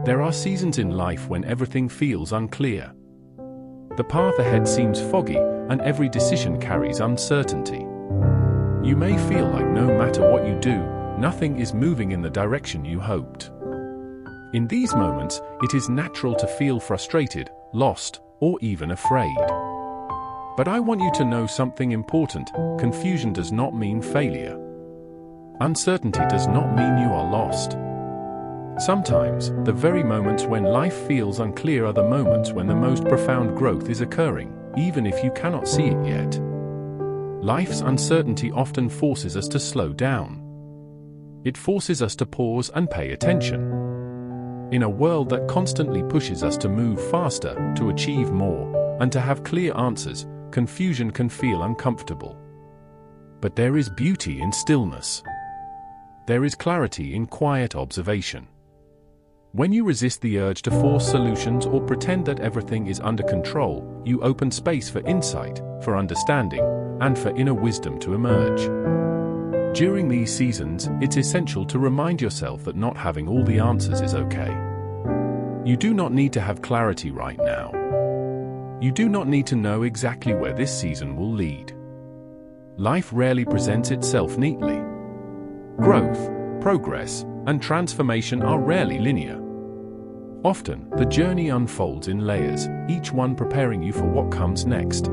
There are seasons in life when everything feels unclear. The path ahead seems foggy, and every decision carries uncertainty. You may feel like no matter what you do, nothing is moving in the direction you hoped. In these moments, it is natural to feel frustrated, lost, or even afraid. But I want you to know something important: confusion does not mean failure. Uncertainty does not mean you are lost. Sometimes, the very moments when life feels unclear are the moments when the most profound growth is occurring, even if you cannot see it yet. Life's uncertainty often forces us to slow down. It forces us to pause and pay attention. In a world that constantly pushes us to move faster, to achieve more, and to have clear answers, confusion can feel uncomfortable. But there is beauty in stillness. There is clarity in quiet observation. When you resist the urge to force solutions or pretend that everything is under control, you open space for insight, for understanding, and for inner wisdom to emerge. During these seasons, it's essential to remind yourself that not having all the answers is okay. You do not need to have clarity right now. You do not need to know exactly where this season will lead. Life rarely presents itself neatly. Growth, progress, and transformation are rarely linear. Often, the journey unfolds in layers, each one preparing you for what comes next.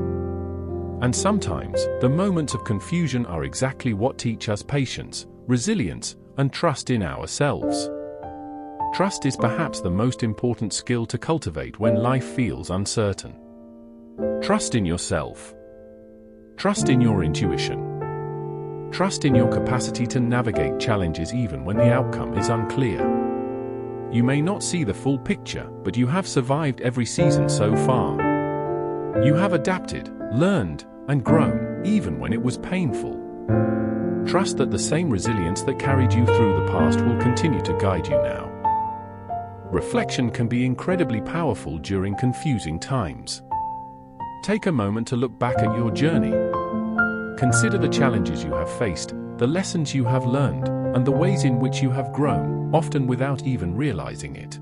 And sometimes, the moments of confusion are exactly what teach us patience, resilience, and trust in ourselves. Trust is perhaps the most important skill to cultivate when life feels uncertain. Trust in yourself. Trust in your intuition. Trust in your capacity to navigate challenges even when the outcome is unclear. You may not see the full picture, but you have survived every season so far. You have adapted, learned, and grown, even when it was painful. Trust that the same resilience that carried you through the past will continue to guide you now. Reflection can be incredibly powerful during confusing times. Take a moment to look back at your journey. Consider the challenges you have faced, the lessons you have learned, and the ways in which you have grown, often without even realizing it.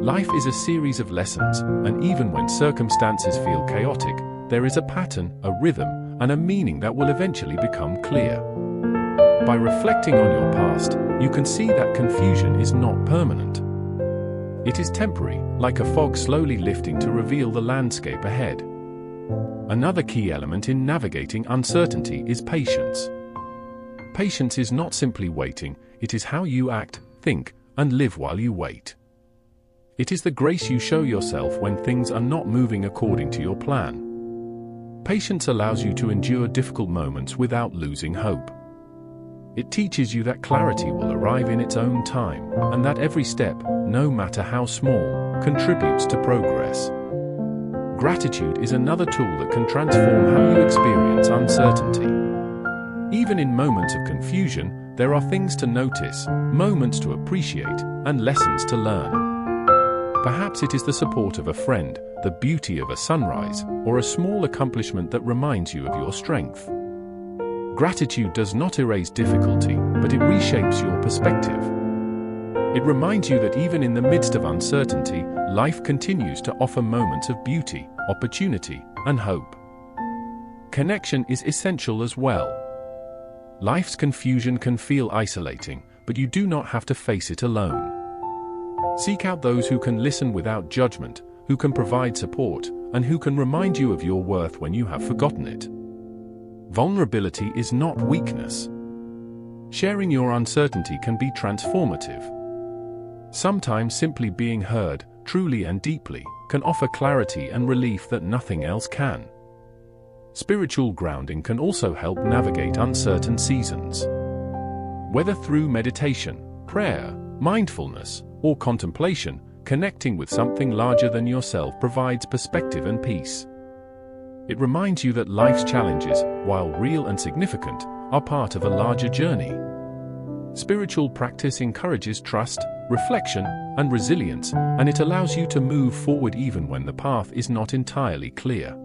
Life is a series of lessons, and even when circumstances feel chaotic, there is a pattern, a rhythm, and a meaning that will eventually become clear. By reflecting on your past, you can see that confusion is not permanent. It is temporary, like a fog slowly lifting to reveal the landscape ahead. Another key element in navigating uncertainty is patience. Patience is not simply waiting, it is how you act, think, and live while you wait. It is the grace you show yourself when things are not moving according to your plan. Patience allows you to endure difficult moments without losing hope. It teaches you that clarity will arrive in its own time, and that every step, no matter how small, contributes to progress. Gratitude is another tool that can transform how you experience uncertainty. Even in moments of confusion, there are things to notice, moments to appreciate, and lessons to learn. Perhaps it is the support of a friend, the beauty of a sunrise, or a small accomplishment that reminds you of your strength. Gratitude does not erase difficulty, but it reshapes your perspective. It reminds you that even in the midst of uncertainty, life continues to offer moments of beauty, opportunity, and hope. Connection is essential as well. Life's confusion can feel isolating, but you do not have to face it alone. Seek out those who can listen without judgment, who can provide support, and who can remind you of your worth when you have forgotten it. Vulnerability is not weakness. Sharing your uncertainty can be transformative. Sometimes simply being heard, truly and deeply, can offer clarity and relief that nothing else can. Spiritual grounding can also help navigate uncertain seasons. Whether through meditation, prayer, mindfulness, or contemplation, connecting with something larger than yourself provides perspective and peace. It reminds you that life's challenges, while real and significant, are part of a larger journey. Spiritual practice encourages trust, reflection, and resilience, and it allows you to move forward even when the path is not entirely clear.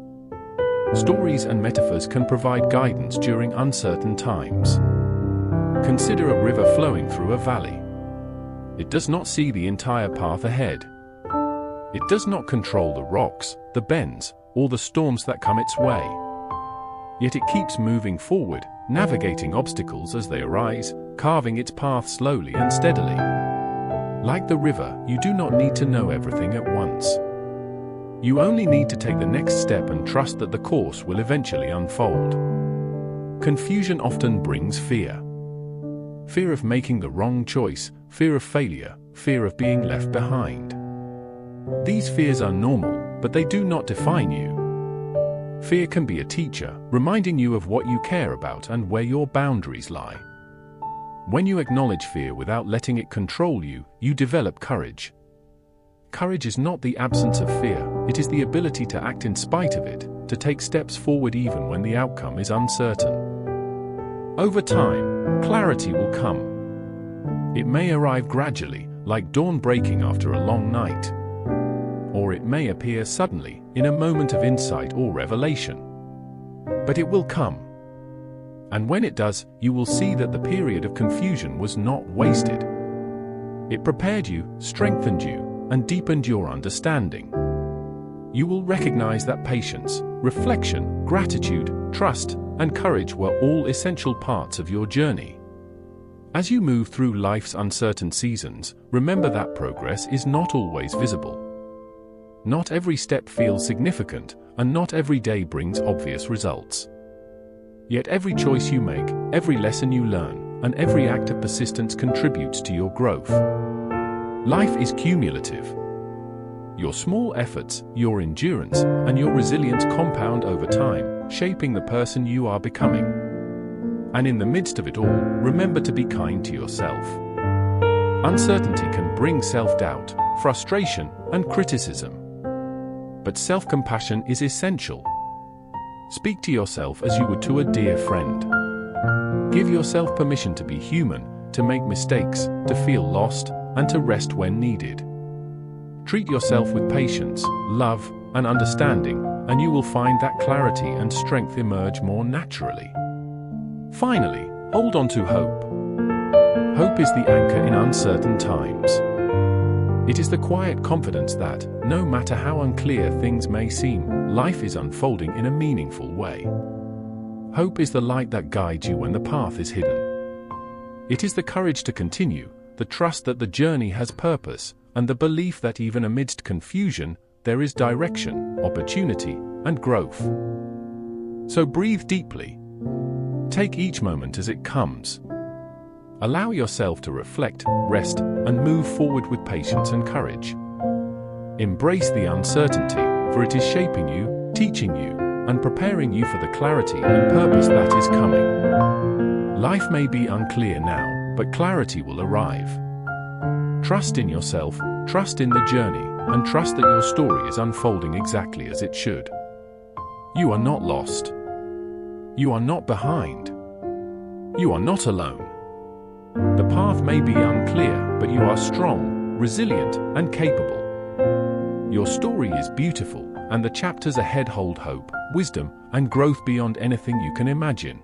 Stories and metaphors can provide guidance during uncertain times. Consider a river flowing through a valley. It does not see the entire path ahead. It does not control the rocks, the bends, or the storms that come its way. Yet it keeps moving forward, navigating obstacles as they arise, carving its path slowly and steadily. Like the river, you do not need to know everything at once. You only need to take the next step and trust that the course will eventually unfold. Confusion often brings fear. Fear of making the wrong choice, fear of failure, fear of being left behind. These fears are normal, but they do not define you. Fear can be a teacher, reminding you of what you care about and where your boundaries lie. When you acknowledge fear without letting it control you, you develop courage. Courage is not the absence of fear, it is the ability to act in spite of it, to take steps forward even when the outcome is uncertain. Over time, clarity will come. It may arrive gradually, like dawn breaking after a long night. Or it may appear suddenly, in a moment of insight or revelation. But it will come. And when it does, you will see that the period of confusion was not wasted. It prepared you, strengthened you, and deepened your understanding. You will recognize that patience, reflection, gratitude, trust, and courage were all essential parts of your journey. As you move through life's uncertain seasons, remember that progress is not always visible. Not every step feels significant, and not every day brings obvious results. Yet every choice you make, every lesson you learn, and every act of persistence contributes to your growth. Life is cumulative. Your small efforts, your endurance, and your resilience compound over time, shaping the person you are becoming. And in the midst of it all, remember to be kind to yourself. Uncertainty can bring self-doubt, frustration, and criticism. But self-compassion is essential. Speak to yourself as you would to a dear friend. Give yourself permission to be human, to make mistakes, to feel lost, and to rest when needed. Treat yourself with patience, love, and understanding, and you will find that clarity and strength emerge more naturally. Finally, hold on to hope. Hope is the anchor in uncertain times. It is the quiet confidence that, no matter how unclear things may seem, life is unfolding in a meaningful way. Hope is the light that guides you when the path is hidden. It is the courage to continue, the trust that the journey has purpose, and the belief that even amidst confusion, there is direction, opportunity, and growth. So breathe deeply. Take each moment as it comes. Allow yourself to reflect, rest, and move forward with patience and courage. Embrace the uncertainty, for it is shaping you, teaching you, and preparing you for the clarity and purpose that is coming. Life may be unclear now, but clarity will arrive. Trust in yourself, trust in the journey, and trust that your story is unfolding exactly as it should. You are not lost. You are not behind. You are not alone. The path may be unclear, but you are strong, resilient, and capable. Your story is beautiful, and the chapters ahead hold hope, wisdom, and growth beyond anything you can imagine.